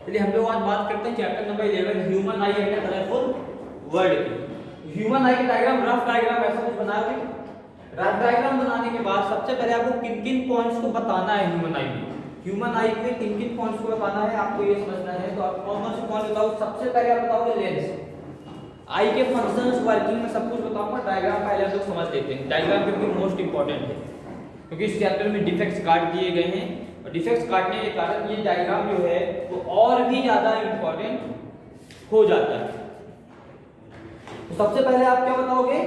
चलिए हम लोग आज बात करते हैं chapter number 11 human I and colourful world की। ह्यूमन आई का डायग्राम, रफ डायग्राम ऐसा कुछ बनाओगे। रफ डायग्राम बनाने के बाद सबसे पहले आपको किन किन पॉइंट्स को बताना है ह्यूमन आई में। ह्यूमन आई में किन किन पॉइंट्स को बताना है आपको ये समझना है। तो आप कौन कौन से पॉइंट बताओ। सबसे पहले आप बताओगे लेंस, आई के फंक्शंस, वर्किंग में सब कुछ बताऊंगा। डायग्राम पहले हम लोग समझ लेते हैं। डायग्राम क्योंकि मोस्ट इंपॉर्टेंट है, क्योंकि इस चैप्टर में डिफेक्ट्स काट दिए गए हैं और डिफेक्ट्स काटने के कारण ये डायग्राम जो है वो और भी ज्यादा इंपॉर्टेंट हो जाता है। तो सबसे पहले आप क्या बताओगे,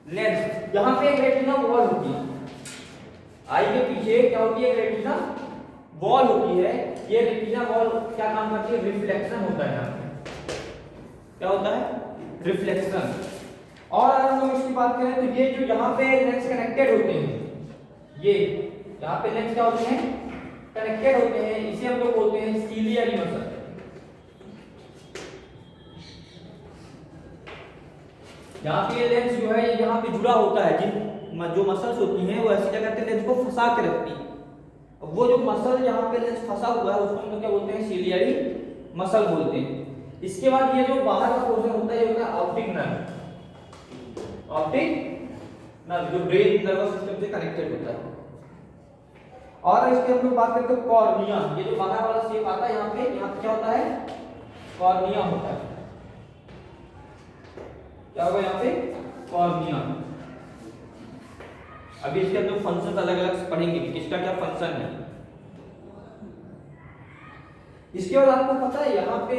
लेंस। यहां पे एक रेटिना वॉल होती है, आई के पीछे क्या होती है, एक रेटिना वॉल होती है। ये रेटिना वॉल क्या काम करती है, रिफ्लेक्शन होता है। यहां पे क्या होता है, रिफ्लेक्शन। और अगर हम लोग इसकी बात करें तो ये जो यहाँ पे लेंस कनेक्टेड होते हैं, ये यहाँ पे लेंस क्या होते हैं, कनेक्टेड होते हैं। इसे हम लोग बोलते हैं सीलियरी मसल। यहाँ पे लेंस जो है यहाँ पे जुड़ा होता है, जिन जो मसल्स होती हैं वो ऐसी जगह पे लेंस को फंसा के रखती है। वो जो मसल यहाँ पे लेंस फंसा हुआ है उसको हम लोग क्या बोलते हैं, सीलियरी मसल बोलते हैं। इसके बाद ये जो बाहर का पोर्शन होता है ये होता है ऑप्टिक नर्व। ऑप्टिक नर्व जो ब्रेन नर्वस सिस्टम से कनेक्टेड होता है। और इसके हम लोग बात करते हैं कॉर्निया। ये जो बाहर वाला शेप आता है यहाँ पे क्या होता है, कॉर्निया होता है। क्या होगा यहाँ पे, कॉर्निया। अभी इसके हम लोग फंक्शन अलग अलग पढ़ेंगे कि किसका क्या फंक्शन है। इसके बाद आपको पता है यहाँ पे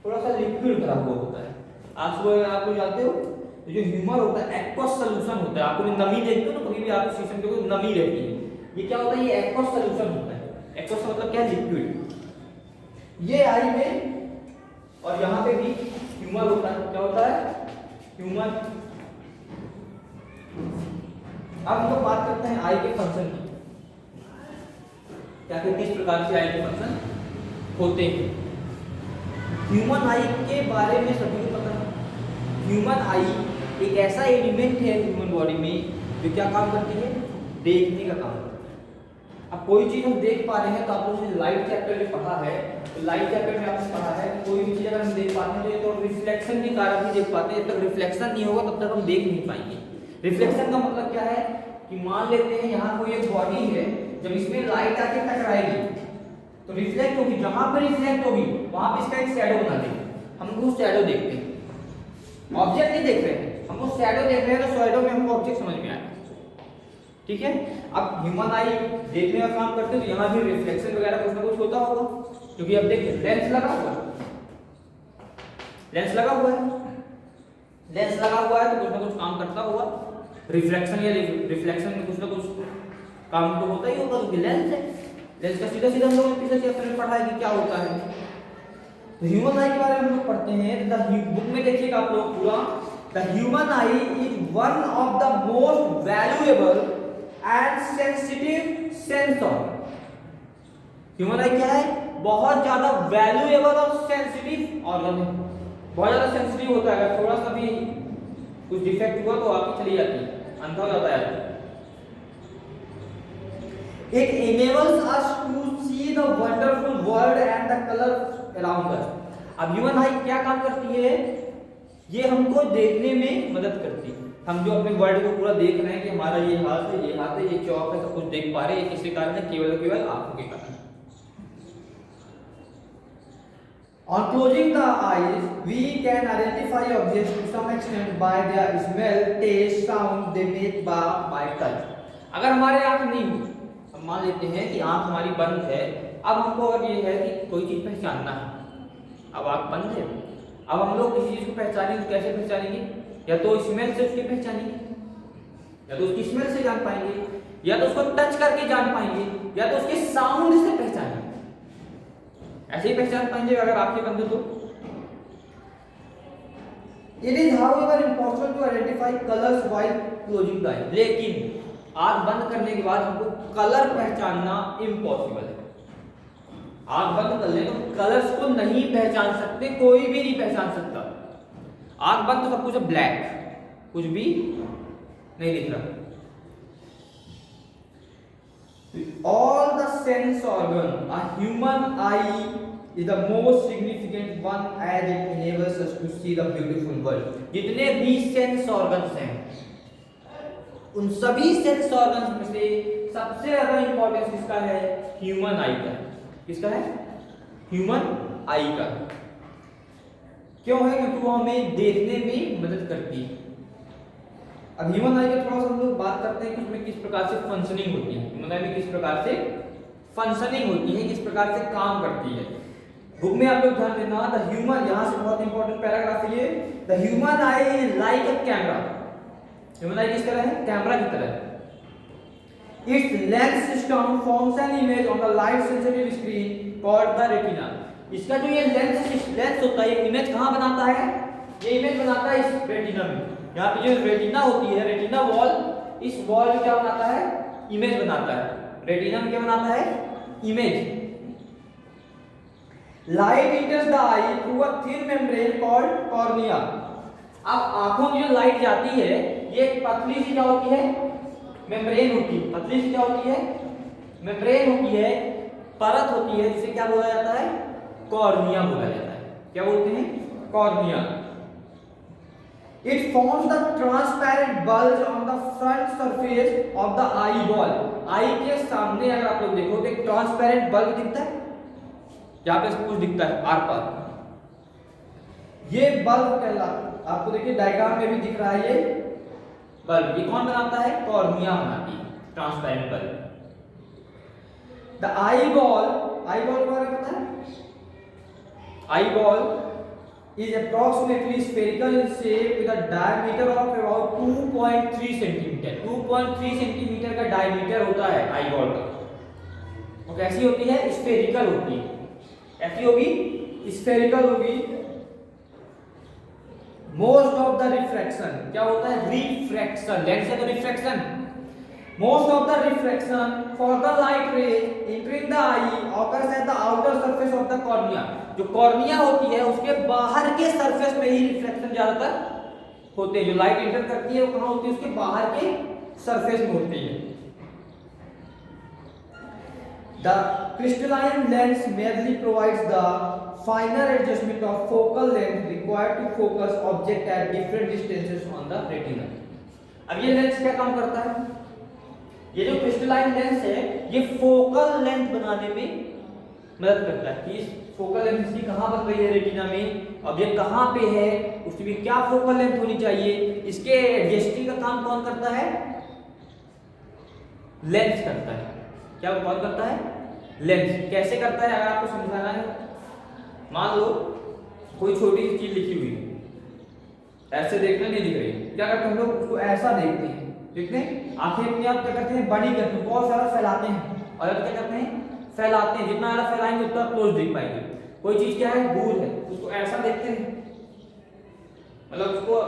थोड़ा सा लिक्विड भरा हुआ होता है। आप लोग जानते हो तो जो ह्यूमर होता है एक्वस सॉल्यूशन होता है। आपको नमी देखते हो ना कभी भी, आपको शीशम के ऊपर नमी रहती है, ये क्या होता है, ये एक्वस सॉल्यूशन होता है। एक्वस मतलब क्या है, लिक्विड। ये आई में और यहाँ पे भी ह्यूमर होता है। क्या होता है, ह्यूमर। अब हम लोग बात करते हैं आई के फंक्शन की, क्या किस प्रकार से आई के फंक्शन होते हैं। ह्यूमन आई के बारे में सभी को पता है। ह्यूमन आई एक ऐसा एलिमेंट है ह्यूमन बॉडी में जो क्या काम करती है, देखने का काम करती है। अब कोई चीज हम देख पा रहे हैं तो आप लोगों ने लाइट चैप्टर में पढ़ा है, तो लाइट चैप्टर में आपने पढ़ा है कोई भी चीज अगर हम देख पाते हैं तो ये तो रिफ्लेक्शन के कारण ही देख पाते हैं। जब तक रिफ्लेक्शन नहीं होगा तब तक हम देख नहीं पाएंगे। रिफ्लेक्शन का मतलब क्या है कि मान लेते हैं यहाँ कोई एक बॉडी है, जब इसमें लाइट आके टकराएगी तो रिफ्लेक्ट होगी। जहां पर रिफ्लेक्ट होगी वहां पे इसका एक शैडो बना देंगे। हम उसको शैडो देखते हैं, ऑब्जेक्ट नहीं देख रहे हैं, हमको शैडो देख रहे हैं तो शैडो में हमको ऑब्जेक्ट समझ में आएगा। ठीक है। अब ह्यूमन आई देखने का काम करते हैं तो यहाँ भी रिफ्लेक्शन वगैरह कुछ ना कुछ होता होगा, क्योंकि अब देखिए लेंस लगा हुआ है, लेंस लगा हुआ है, लेंस लगा हुआ है तो कुछ ना कुछ काम करता होगा। रिफ्लेक्शन या रिफ्लेक्शन में कुछ ना कुछ काम तो होता ही होगा, क्योंकि लेंस है। लेंस का सीधा सीधा हम लोग पिछले चैप्टर में पढ़ा है कि क्या होता है। तो ह्यूमन आई के बारे में हम लोग पढ़ते हैं। द बुक में देखिएगा आप लोग पूरा, the human I is one of the most valuable and sensitive sensor. Human आई क्या है, बहुत ज्यादा वैल्यूएबल और सेंसिटिव ऑर्गन है। बहुत ज्यादा सेंसिटिव होता है, अगर थोड़ा सा भी कुछ डिफेक्ट हुआ तो आपकी चली जाती है, अंधा हो जाता है। It enables us to see the wonderful world and the colors around us. अब ह्यूमन आई क्या काम करती है, ये हमको देखने में मदद करती है। हम जो अपने वर्ल्ड को पूरा देख रहे हैं कि हमारा ये हाथ है, ये हाथ है, ये चौक है, सब कुछ देख पा रहे हैं, किसके कारण है, केवल आंखों के कारण। On closing the eyes, we can identify objects to some extent by their smell, taste, sound they make by touch. अगर हमारे आंख नहीं, हम मान लेते हैं कि आंख हमारी बंद है, अब हमको अगर ये है कि कोई चीज पहचानना है, अब आंख बंद है, अब हम लोग किसी चीज को पहचानेंगे तो कैसे पहचानेंगे, या तो स्मेल से उसकी पहचानेंगे, या तो उसकी स्मेल से जान पाएंगे, या तो उसको टच करके जान पाएंगे, या तो उसके साउंड से पहचानेंगे। ऐसे ही पहचान पाएंगे अगर आंखें बंद हो तो। It is however impossible to identify colors while closing the eye. लेकिन आंख बंद करने के बाद हमको कलर पहचानना इम्पॉसिबल है। आंख बंद कर ले तो कलर्स को नहीं पहचान सकते, कोई भी नहीं पहचान सकता। आंख बंद तो सब कुछ ब्लैक, कुछ भी नहीं दिख रहा। All the sense organ, a human eye is the most significant one as it enables us to see the beautiful world. जितने भी सेंस ऑर्गन्स हैं, उन सभी सेंस ऑर्गन्स में से सबसे ज्यादा इंपॉर्टेंस किसका है? ह्यूमन आई का। किसका है? ह्यूमन आई का। क्यों है? क्योंकि वो हमें देखने में मदद करती है। अब ह्यूमन आई का थोड़ा सा हम लोग बात करते हैं कि उसमें किस प्रकार से फंक्शनिंग होती है, ह्यूमन आई में किस प्रकार से फंक्शनिंग होती है, किस प्रकार से काम करती है। बुक में आप लोग ध्यान देना, द ह्यूमन, यहाँ से बहुत इंपॉर्टेंट पैराग्राफ है ये, the human I is like a camera. Human आई किस तरह है? कैमरा की तरह। It's lens system forms an image on the light sensitive screen called the retina. इसका जो ये लेंस होता है, ये इमेज कहाँ बनाता है? ये इमेज बनाता है इस रेटिना में। यहाँ पे जो रेटिना होती है, रेटिना वॉल, इस वॉल में क्या बनाता है? इमेज बनाता है। रेटिना में क्या बनाता है? Image. Light इंटर्स the I through a thin membrane called cornea. अब आंखों में जो लाइट जाती है, ये एक पतली सी क्या होती है? मेम्ब्रेन होती है। पतली सी क्या होती है? मेम्ब्रेन होती है, परत होती है, जिसे क्या बोला जाता है? कॉर्निया बोला जाता है। क्या बोलते हैं? Cornea. It forms the transparent bulge on the front surface of the eyeball. आई के सामने अगर आप लोग देखो तो एक ट्रांसपेरेंट बल्ब दिखता है, यहाँ पे कुछ दिखता है आर पार, ये बल्ब कहलाता है। आपको देखिए डायग्राम में भी दिख रहा है ये बल्ब। ये कौन बनाता है? कॉर्निया बनाती है ट्रांसपेरेंट बल्ब। द eyeball के बारे में पता है? eyeball is approximately spherical in shape with a diameter of about 2.3 centimeter. 2.3 centimetre का डायमीटर होता है आई बॉल का। और कैसी होती है? स्फेरिकल होती है। कैसी होगी? स्फेरिकल होगी। मोस्ट ऑफ द रिफ्रैक्शन, क्या होता है? रिफ्रैक्शन, लेंस है तो refraction. Most of the refraction for the light rays entering the eye occurs at the outer surface of the cornea. जो कॉर्निया होती है उसके बाहर के सरफेस में ही रिफ्लेक्शन ज्यादातर होते हैं। जो लाइट एंटर करती है वो कहाँ होती है? उसके बाहर के सरफेस में होती है। The crystalline lens merely provides the finer adjustment of focal length required to focus object at different distances on the retina. अब ये लेंस क्या काम करता है? ये जो क्रिस्टलाइन लेंस है, ये फोकल लेंथ बनाने में मदद करता है कि इस फोकल लेंथ इसकी कहाँ बन रही है रेटिना में, ऑब्जेक्ट कहाँ पे है, उसकी भी क्या फोकल लेंथ होनी चाहिए, इसके एडजस्टिंग का काम कौन करता है? लेंस करता है। क्या कौन करता है? लेंस। कैसे करता है अगर आपको समझाना है, मान लो कोई छोटी सी चीज लिखी हुई है, ऐसे देखने नहीं दिख रही, क्या करते हैं हम लोग? उसको ऐसा देखते हैं, देखते हैं, आंखें अपने आप क्या करते हैं? बड़ी करते हैं, बहुत सारा फैलाते हैं, और अब क्या करते हैं? फैलाते हैं। जितना ज्यादा फैलाएंगे उतना क्लोज दिख पाएंगे। कोई चीज क्या है? दूर है, उसको ऐसा देखते हैं, मतलब उसको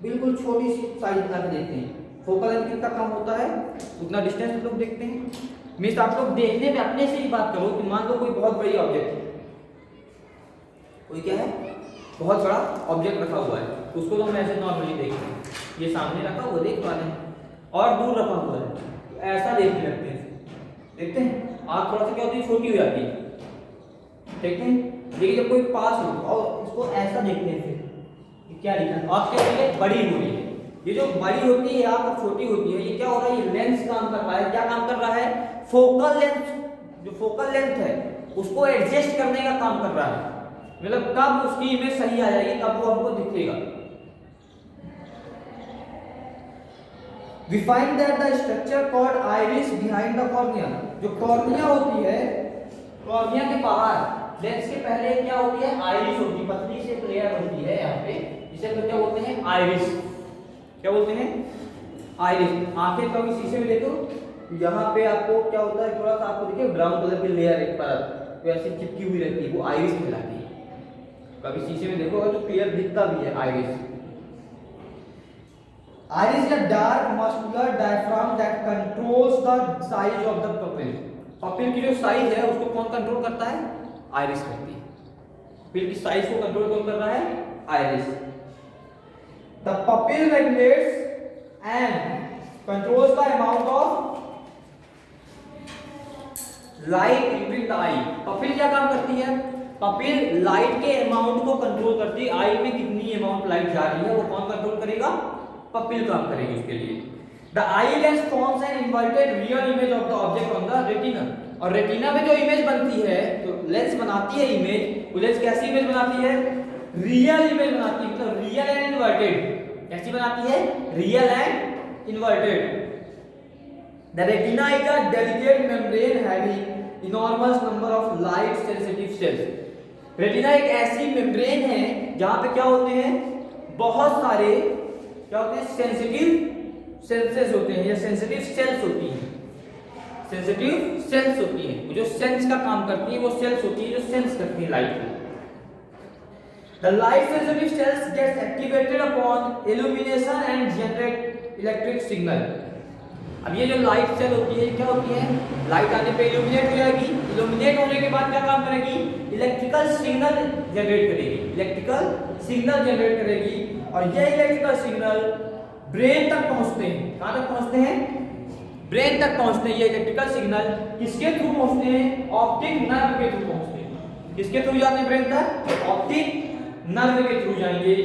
बिल्कुल छोटी सी साइज बना के देखते हैं। फोकल लेंथ कितना कम होता है उतना डिस्टेंस हम लोग देखते हैं। मीन्स आप लोग देखने में अपने से ही बात करो कि मान लो कोई बहुत बड़ी ऑब्जेक्ट है, कोई क्या है? बहुत बड़ा ऑब्जेक्ट रखा हुआ है, उसको तो हम ऐसे नॉर्मली देखते हैं, ये सामने रखा हुआ देख पा रहे हैं, और दूर रखा हुआ है तो ऐसा देखने लगते हैं। देखते हैं आँख थोड़ा सा क्या होती है? छोटी हो जाती है। देखते हैं, देखिए जब कोई पास हो और इसको ऐसा देखते हैं, फिर क्या लिखा है? आँख क्या हो रही है? बड़ी हो रही है। ये जो बड़ी होती है आँख छोटी होती है, ये क्या हो रहा है? ये लेंस काम कर रहा है। क्या काम कर रहा है? फोकल लेंथ, जो फोकल लेंथ है उसको एडजस्ट करने का काम कर रहा है। मतलब कब उसकी इमेज सही आ जाएगी, कब वो हमको दिखेगा। We find that the structure called iris behind the cornea, जो कॉर्निया होती है, कॉर्निया के बाहर लेंस के पहले क्या होती है? आइरिस होती है, पतली सी लेयर होती है यहाँ पे, जिसे तो क्या बोलते हैं? आइरिस। क्या बोलते हैं? आइरिस। आंखें कभी शीशे में देखो, यहाँ पे आपको क्या होता है? थोड़ा सा आपको देखिए ब्राउन कलर की लेयर एक परत वैसे चिपकी हुई रहती है, वो आइरिस कहलाती है। कभी शीशे में देखोगे तो क्लियर दिखता भी है iris. Iris is a dark muscular diaphragm that controls the size of the pupil. Pupil की जो साइज है उसको कौन कंट्रोल करता है? आइरिस करती है। पपिल की साइज को कंट्रोल कौन कर रहा है? Iris. The pupil regulates and controls the amount of light entering the I. Pupil क्या काम करती है? पपिल लाइट के अमाउंट को कंट्रोल करती है। आई में कितनी अमाउंट लाइट जा रही है वो कौन कंट्रोल करेगा? पपिल काम करेगी उसके लिए। The eye lens forms an inverted real image of the object on the retina. और रेटिना में जो इमेज बनती है, तो लेंस बनाती है इमेज, वो लेंस कैसी इमेज बनाती है? रियल इमेज बनाती है, मतलब रियल एंड इन्वर्टेड। कैसी बनाती है? Real and inverted. The retina is a delicate membrane having enormous number of light sensitive cells. Retina एक ऐसी मेम्ब्रेन है जहां पे क्या होते हैं? बहुत सारे क्या होते हैं? सेंसिटिव सेंसेस होते हैं या सेंसिटिव सेल्स होती हैं। सेंसिटिव सेल्स होती हैं, वो जो सेंस का काम करती है, वो सेल्स होती है जो सेंस करती है लाइट को। The light sensitive cells gets activated upon illumination and generate electric signal. अब ये जो लाइट सेल होती है क्या होती है? लाइट आने पे इल्यूमिनेट हो जाएगी। इल्यूमिनेट होने के बाद क्या काम करेगी? इलेक्ट्रिकल सिग्नल जनरेट करेगी। इलेक्ट्रिकल सिग्नल जनरेट करेगी और ये इलेक्ट्रिकल सिग्नल ब्रेन तक पहुंचते हैं। कहां तक पहुंचते हैं? ब्रेन तक पहुंचते हैं। ये इलेक्ट्रिकल सिग्नल किसके थ्रू पहुंचते हैं? ऑप्टिक नर्व के थ्रू पहुंचते हैं। किसके थ्रू जाते हैं ब्रेन तक? ऑप्टिक नर्व के थ्रू जाएंगे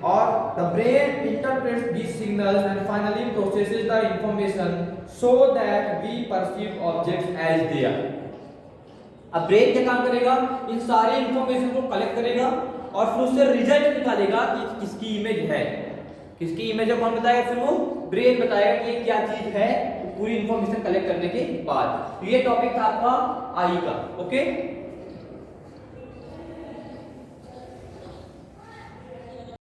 और the brain interprets these signals and finally processes the information so that we perceive objects as they are. अब ब्रेन क्या काम करेगा? इन सारे इंफॉर्मेशन को कलेक्ट करेगा और फिर उससे रिजल्ट निकालेगा कि किसकी इमेज है। किसकी इमेज है कौन बताएगा? फिर वो ब्रेन बताएगा कि ये क्या चीज है, पूरी इंफॉर्मेशन कलेक्ट करने के बाद। ये टॉपिक था आपका आई का। ओके।